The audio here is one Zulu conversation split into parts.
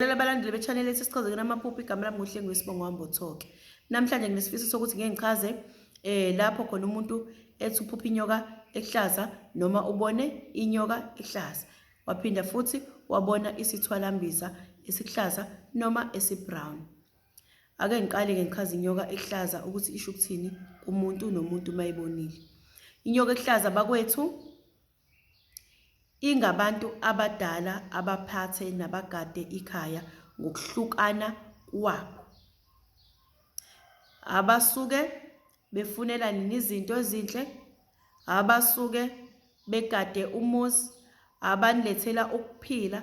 Abalandeli be-channel ethi sichaze kunamaphupho igama lami nguHlengiwe Sibongo Wambothoke. Namhlanje nginesifiso sokuthi ngeke ngichaze lapho khona umuntu ethi uphupha inyoka ehlaza noma ubone inyoka ehlaza. Waphinda futhi wabona isithwalambiza esihlaza noma esibrown. Ake ngiqale ngichaze inyoka ehlaza ukuthi isho ukuthini kumuntu nomuntu mayibonile. Inyoka ehlaza bakwethu ingabantu abadala abaphathe nabagade ikhaya ngokuhlukana kwabo. Abasuke befunela nini izinto ezinhle, abasuke begade umuzi, abanilethela ukuphila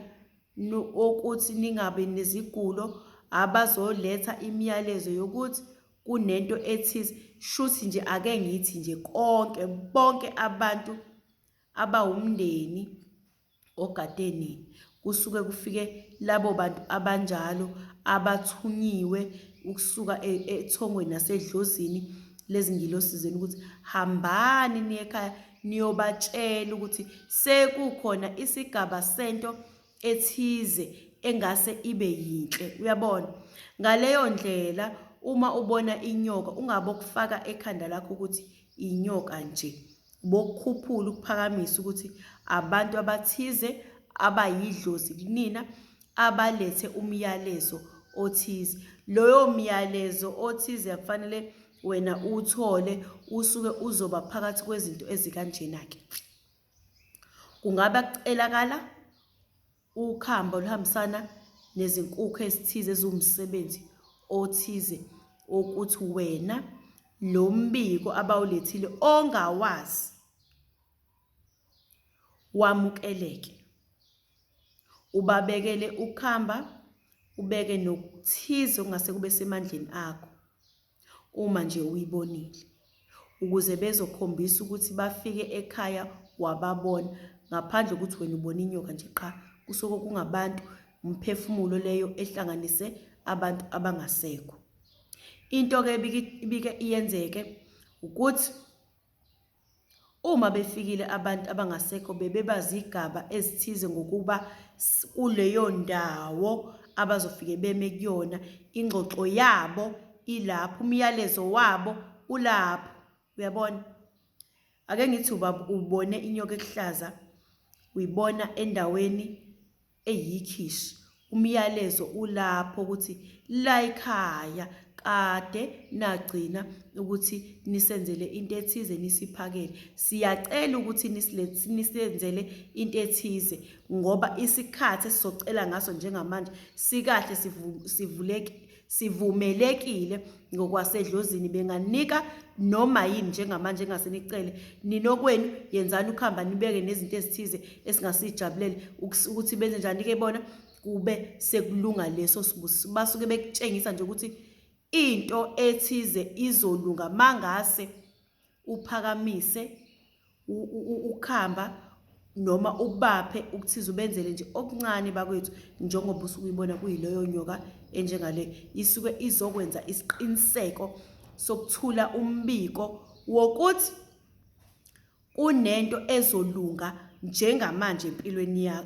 ukuthi ningabe nezigulo, abazoletha imiyalezo yokuthi kunento ethize. Shuthi nje ake ngithi nje bonke abantu abawumndeni ogadeni kusuke kufike labo bantu abanjalo abathunyiwe ukusuka ethongweni nasedlozini lezi ngilosizeni ukuthi hambani niye ekhaya niyobatshela ukuthi sekukhona isigaba sento ethize engase ibe yinhle. Uyabona, ngaleyo ndlela uma ubona inyoka ungabe ukufaka ekhanda lakho ukuthi inyoka nje, bokukhuphula ukuphakamisa ukuthi abantu abathize abayidlozi kunina abalethe umyalezo othize. Loyo myalezo othize kufanele wena uthole usuke uzoba phakathi kwezinto ezikanjena-ke. Kungaba kucelakala ukhambo oluhambisana nezinkukhu ezithize eziwumsebenzi othize ukuthi wena lo mbiko abawulethile ongawazi wamukeleke. Ubabekele ukuhamba, ubeke nokuthize ongase kube semandleni akho uma nje uyibonile, ukuze bezokhombisa ukuthi bafike ekhaya wababona, ngaphandle kokuthi wena ubona inyoka nje qha. Kusuke kungabantu, umphefumulo leyo ehlanganise abantu abangasekho. Into-ke ibike iyenzeke ukuthi uma befikile abantu abangasekho bebebazi igaba ezithize ngokuba kuleyo ndawo abazofike beme kuyona, ingxoxo yabo ilapho, umyalezo wabo ulapho. Uyabona, ake ngithi ubone inyoka ehlaza, uyibona endaweni eyikhishi, umyalezo ulapho ukuthi la ekhaya kade nagcina ukuthi nisenzele into ethize, nisiphakele. Siyacela ukuthi nisenzele into ethize ngoba isikhathi esizocela ngaso njengamanje sikahle, sivumelekile ngokwasedlozini. Benganika noma yini njengamanje engase nicele. Ninokwenu yenzani ukuhamba nibeke nezinto ezithize esingasijabulele ukuthi benze njani-ke bona kube sekulunga leso sibusi. Basuke bekutshengisa nje ukuthi into ethize izolunga mangase uphakamise ukuhamba noma ubaphe ukuthiza, ubenzele nje okuncane bakwethu, njengoba usuke uyibona kuyileyo nyoka enjengale. Isuke izokwenza isiqiniseko sokuthula umbiko wokuthi kunento ezolunga njengamanje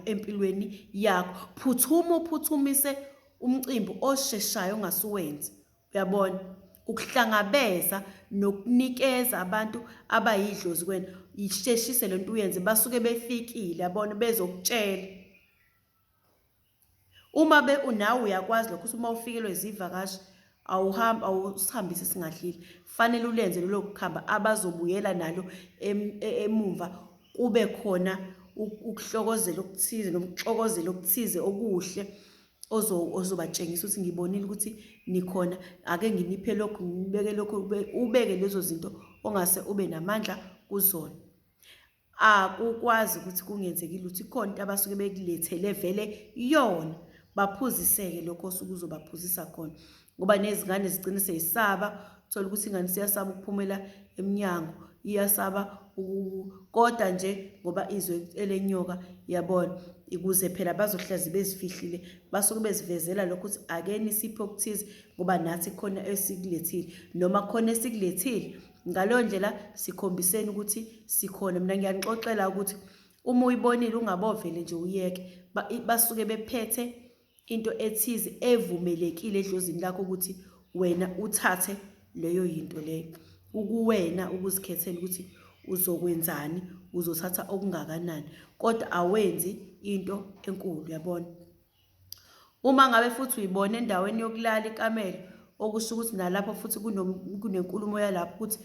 empilweni yakho. Uphuthumise umcimbi osheshayo ongasuwenzi. Uyabona, ukuhlangabeza nokunikeza abantu abayidlozi kwena, isheshise lento uyenze. Basuke befikile, yabona, bezokutshela. Uma nawe uyakwazi lokho, uma ufikelwe izivakashi awusihambise singadlile, fanele ulenze lelo kuhamba abazobuyela nalo emumva, kube khona ukuhlokozela okuthize nokuxokozela okuthize okuhle ozobatshengisa ukuthi ngibonile ukuthi nikhona. Ake nginiphe lokhu, ngibeke lokhu, ubeke lezo zinto ongase ube namandla kuzona. Akukwazi ukuthi kungenzekile ukuthi khona into abasuke bekulethele vele yona, baphuziseke lokho osuke uzobaphuzisa khona. Ngoba nezingane zigcine seyisaba, uthola ukuthi ingane siyasaba ukuphumela eminyango, iyasaba kodwa nje ngoba izwe elenyoka. Yabona, ukuze phela bazohlazi bezifihlile, basuke bezivezela lokho ukuthi ake nisipho okuthize ngoba nathi khona esikulethile, noma khona esikulethile. Ngaleyo ndlela sikhombiseni ukuthi sikhona. Mina ngiyanixoxela ukuthi uma uyibonile ungabovele nje uyeke. Basuke bephethe into ethize evumelekile edlozini lakho ukuthi wena uthathe leyo yinto leyo. Ukuwena ukuzikhethela ukuthi uzokwenzani, uzothatha okungakanani, kodwa awenzi into enkulu, yabona. Uma ngabe futhi uyibona endaweni yokulala ikamelo, okusho ukuthi nalapho futhi kunenkulumo yalapho ukuthi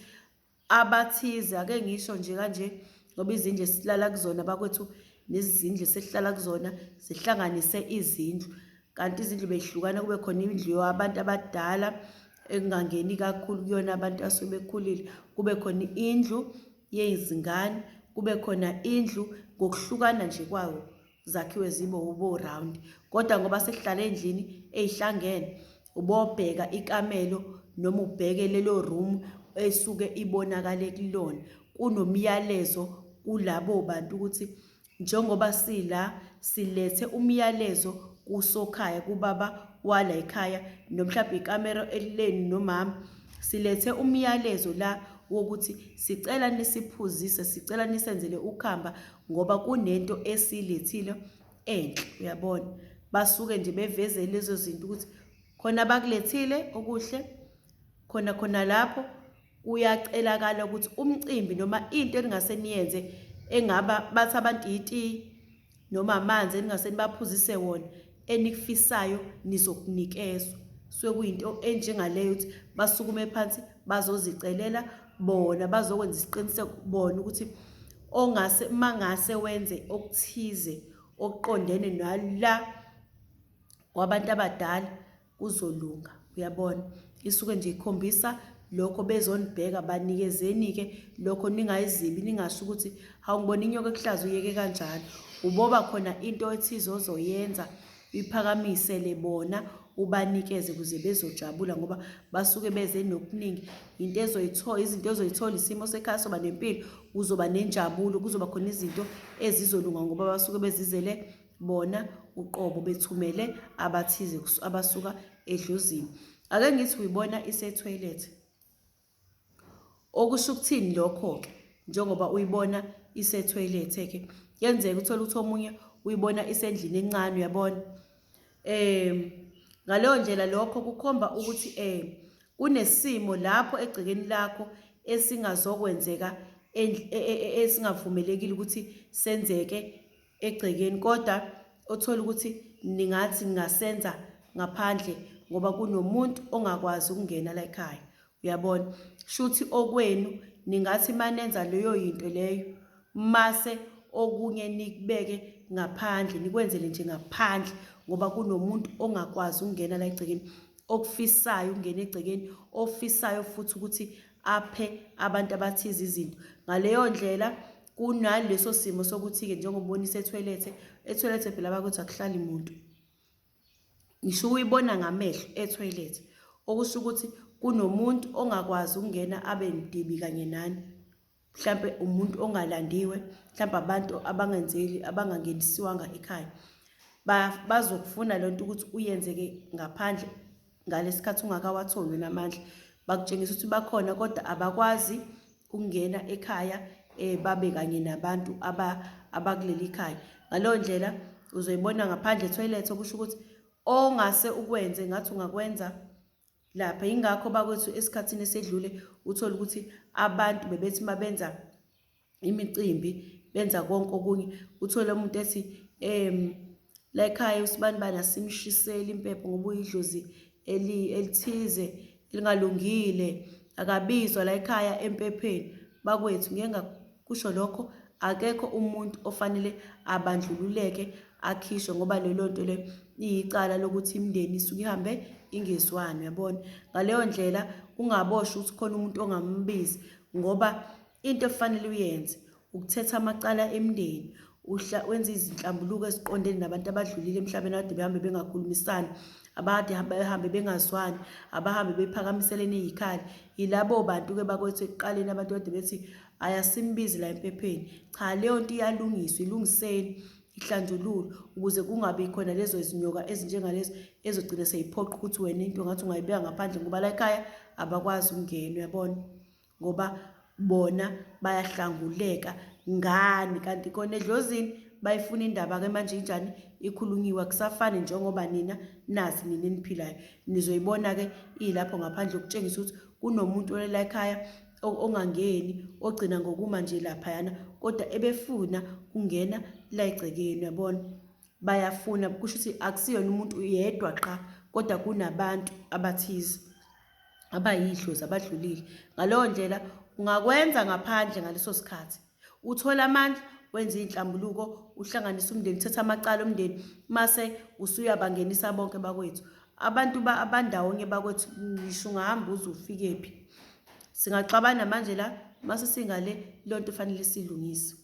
abathize, ake ngisho nje kanje, ngoba izindlu esilala kuzona bakwethu nezindlu esihlala kuzona zihlanganise izindlu, kanti izindlu behlukana, kube khona indlu yabantu abadala engangeni kakhulu kuyona abantu asebekhulile, kube khona indlu yezingane, kube khona indlu, ngokuhlukana nje kwawo zakhiwe zibe ubo-round. Kodwa ngoba sesihlala endlini eyihlangene, ubobheka ikamelo noma ubheke lelo room esuke ibonakale kulona, kunomyalezo kulabo bantu ukuthi njengoba sila silethe umyalezo kusokhaya, kubaba wala ekhaya, nomhlawumbe ikamera elileni nomama, silethe umyalezo la wokuthi sicela nisiphuzise, sicela nisenzele ukhamba ngoba kunento esilethile enhle, uyabona. Basuke nje beveze lezo zinto ukuthi khona bakulethile okuhle, khona lapho uyacelakala ukuthi umcimbi noma into engase niyenze, engaba bathi abantu iti noma amanzi engase nibaphuzise wona, enikufisayo nizokunikezwa. So kuyinto enjengaleyo ukuthi basukume phansi bazozicelela bona, bazokwenza isiqiniseko bona ukuthi ongase mangase wenze okuthize okuqondene nala kwabantu abadala kuzolunga, uyabona. Isuke nje ikhombisa lokho bezonibheka, banikezeni-ke lokho, ningayizibi, ningasho ukuthi hawu ngibona inyoka ehlaza uyeke kanjalo. Uboba khona into ethize ozoyenza iphakamisele bona, ubanikeze ukuze bezojabula ngoba basuke beze nokuningi. Into ezoyithola, izinto ezoyithola, isimo sekhaya soba nempilo, uzoba nenjabulo, kuzoba khona izinto ezizolunga ngoba basuke bezizele bona uqobo, bethumele abathize abasuka edlozini. Ake ngithi uyibona ise-toilet, okusho ukuthini lokho-ke? Njengoba uyibona ise-toilet-ke, yenzeka uthole ukuthi omunye uyibona isendlini encane, uyabona. Ngaleyo ndlela lokho kukhomba ukuthi kunesimo lapho egcekeni lakho esingazokwenzeka, esingavumelekile ukuthi senzeke egcekeni, kodwa othola ukuthi ningathi ningasenza ngaphandle ngoba kunomuntu ongakwazi ukungena la ekhaya, uyabona. Shuthi okwenu ningathi manenza leyo yinto leyo, mase okunye nikubeke ngaphandle, nikwenzele nje ngaphandle ngoba kunomuntu ongakwazi ukungena la egcekeni, okufisayo ukungena egcekeni, ofisayo futhi ukuthi aphe abantu abathize izinto. Ngaleyo ndlela kunaleso simo sokuthi-ke njengobona ise-toilet, e-toilet phela bakuthi akuhlali muntu, ngisho uyibona ngamehlo e-toilet, okusho ukuthi kunomuntu ongakwazi ukungena abe ndibi kanye nani, mhlampe umuntu ongalandiwe, mhlampe abantu abangangenisiwanga ekhaya. Bazokufuna lento ukuthi uyenzeke ngaphandle ngalesikhathi ungakawatholi namandla, bakutshengisa ukuthi bakhona kodwa abakwazi ukungena ekhaya babe kanye nabantu abakuleli khaya. Ngaleyo ndlela uzoyibona ngaphandle e-toilet, okusho ukuthi ongase ukwenze ngathi ungakwenza lapha. Ingakho bakwethu esikhathini esedlule uthola ukuthi abantu bebethi mabenza imicimbi, benza konke okunye, uthole umuntu ethi la ekhaya usibanibani asimshisele impepho ngoba uyidlozi elithize elingalungile, akabizwa la ekhaya empepheni. Bakwethu ngeke ngakusho lokho, akekho umuntu ofanele abandlululeke akhishwe ngoba lelo nto le iyicala lokuthi imindeni isuke ihambe ingezwani, uyabona. Ngaleyo ndlela ungaboshwa ukuthi khona umuntu ongambizi, ngoba into efanele uyenze ukuthetha amacala emndeni, wenza izinhlambuluko eziqondene nabantu abadlulile emhlabeni, ade behambe bengakhulumisani, abade behambe bengazwani, abahambe bephakamiselene izikhali. Yilabo bantu-ke bakwethu ekuqaleni abantu ade bethi ayasimbizi la empepheni. Cha, leyo nto iyalungiswa, ilungiseni, ihlanjululwe ukuze kungabi khona lezo zinyoka ezinjengalezo ezogcina seyiphoqa ukuthi wena into ngathi ungayibeka ngaphandle ngoba la ekhaya abakwazi ukungena, uyabona, ngoba bona bayahlanguleka ngani, kanti khona edlozini bayifuna indaba ke manje injani ikhulunyiwe, akusafani njengoba nina nazi nina eniphilayo. Nizoyibona ke ilapho ngaphandle ukutshengisa ukuthi kunomuntu olela ekhaya ongangeni ogcina ngokuma nje lapha yana, kodwa ebefuna kungena la egcekeni, yabona. Bayafuna kusho ukuthi akusiyona umuntu yedwa qha, kodwa kunabantu abathize abayidlozi abadlulile. Ngaleyo ndlela ungakwenza ngaphandle ngaleso sikhathi, uthola amandla, wenza inhlambuluko, uhlanganisa umndeni, uthatha amacala omndeni, mase usuyabangenisa bonke bakwethu. Abantu abandawonye bakwethu, ngisho ungahamba uze ufike phi. Singaxabana manje la, mase singale lonto fanele silungise,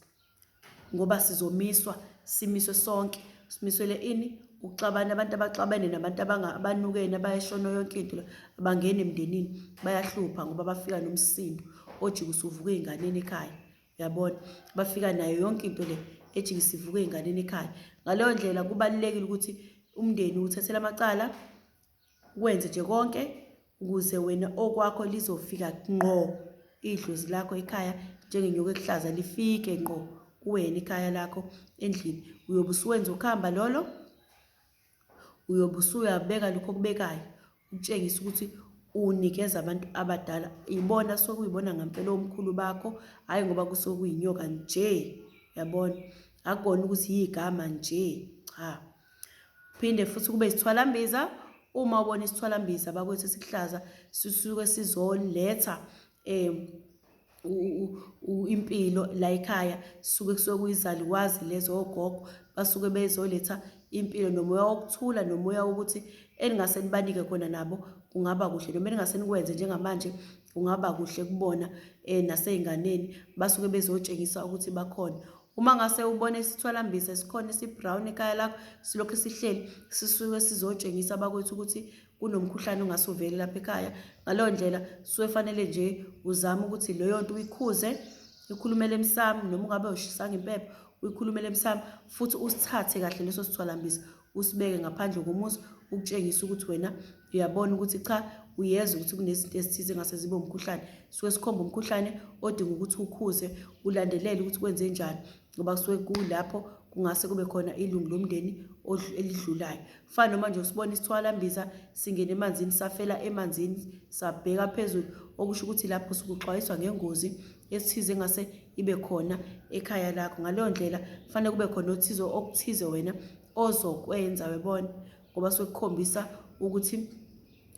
ngoba sizomiswa, simiswe sonke, simiswele ini ukuxabana. Abantu abaxabane nabantu abanukene abayishona yonke into abangena emndenini bayahlupha, ngoba bafika nomsindo ojike usuvuka ey'nganeni ekhaya, yabona. Bafika nayo yonke into le ejike isivuka ey'nganeni ekhaya. Ngaleyo ndlela kubalulekile ukuthi umndeni uthathele amacala, wenze nje konke ukuze wena okwakho lizofika ngqo idlozi lakho ekhaya, njengenyoka eluhlaza lifike ngqo kuwena ekhaya lakho endlini. Uyobe usuwenza ukuhamba lolo, uyobe usuyabeka lokho okubekayo, ukutshengisa ukuthi unikeza abantu abadala. Ibona sokuyibona ngampela omkhulu bakho, hhayi ngoba kusokuyinyoka nje, yabona. Akukona ukuthi yigama nje, cha. Phinde futhi kube isithwalambiza. Uma ubona isithwalambiza bakwethu esikuhlaza, sisuke sizoletha impilo la ekhaya, suke kuyizalukwazi lezo ogogo, basuke bezoletha impilo nomoya wokuthula, nomoya wokuthi eningase nibanike khona nabo kungaba kuhle, noma eningase nikwenze njengamanje kungaba kuhle kubona nasey'nganeni, basuke bezotshengisa ukuthi bakhona. Uma ngase ubone isithwalambiza sikhona esi-brown ekhaya lakho, silokhu sihleli, sisuke sizotshengisa bakwethu ukuthi kunomkhuhlane ongase uvele lapha ekhaya. Ngaleyo ndlela suke fanele nje uzame ukuthi leyo nto uyikhuze, uyikhulumele emsamo, noma ungabe ushisanga impepho, uyikhulumele emsamo, futhi usithathe kahle leso sithwalambiza, usibeke ngaphandle komuzi, ukutshengisa ukuthi wena uyabona ukuthi cha, uyeza ukuthi kunezinto ezithize ngase zibe umkhuhlane. Suke sikhomba umkhuhlane odinga ukuthi ukhuze, ulandelele ukuthi kwenze njani, ngoba kusuke kulapho kungase kube khona ilungu lomndeni elidlulayo. Fana noma nje usibona isithwalambiza singena emanzini, safela emanzini, sabheka phezulu, okusho ukuthi lapho sukuxwayiswa ngengozi esithize ngase ibe khona ekhaya lakho. Ngaleyo ndlela kufanele kube khona okuthize wena ozokwenza, webona, ngoba sokukhombisa ukuthi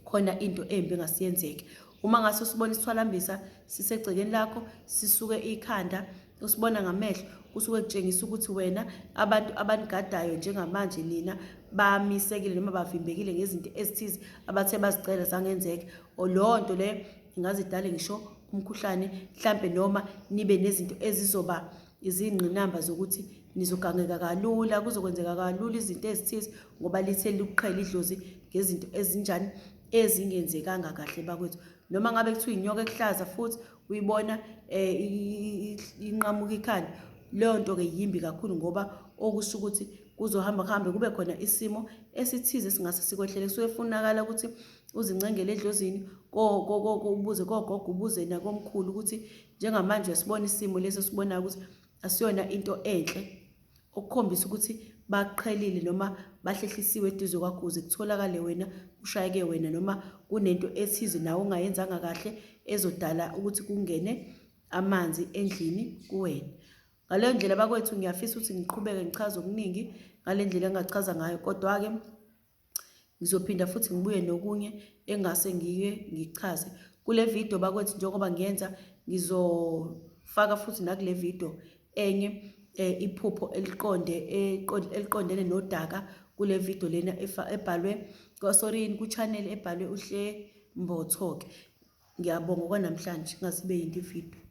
khona into embi engasiyenzeke. Uma ngase usibona isithwalambiza sisegcekeni lakho, sisuke ikhanda, usibona ngamehlo, kusuke kutshengisa ukuthi wena abantu abanigadayo njengamanje nina bamisekile noma bavimbekile ngezinto ezithize abathe bazicela zangenzeka. Leyo nto leyo ingazidala ngisho umkhuhlane, mhlampe noma nibe nezinto ezizoba izingqinamba zokuthi nizogangeka kalula, kuzokwenzeka kalula izinto ezithize, ngoba lithe liqhela idlozi ngezinto ezinjani ezingenzekanga kahle bakwethu. Noma ngabe kuthiwa inyoka eluhlaza futhi uyibona inqamuka ikhanda, leyo nto ke yimbi kakhulu, ngoba okusho ukuthi kuzohamba kuhambe kube khona isimo esithize singase sikwehlele. Kusuke kufunakala ukuthi uzincengele edlozini, ubuze kogogo, ubuze nakomkhulu ukuthi njengamanje uyasibona isimo lesi sibonayo ukuthi asiyona into enhle, okukhombisa ukuthi baqhelile noma bahlehlisiwe eduze kwakho, ukuze kutholakale wena ushayeke wena, noma kunento ethize nawe ungayenzanga kahle ezodala ukuthi kungene amanzi endlini kuwena. Ngaleyo ndlela bakwethu ngiyafisa ukuthi ngiqhubeke ngichaze okuningi ngale ndlela engachaza ngayo, kodwa-ke ngizophinda futhi ngibuye nokunye engase ngichaze kule video bakwethu. Njengoba ngiyenza, ngizofaka futhi nakule video enye iphupho eliqondene nodaka kule video lena ebhalwe ku-channel ebhalwe Uhle Mbotho-ke. Ngiyabonga kwanamhlanje, ngazibe yinto ivideo.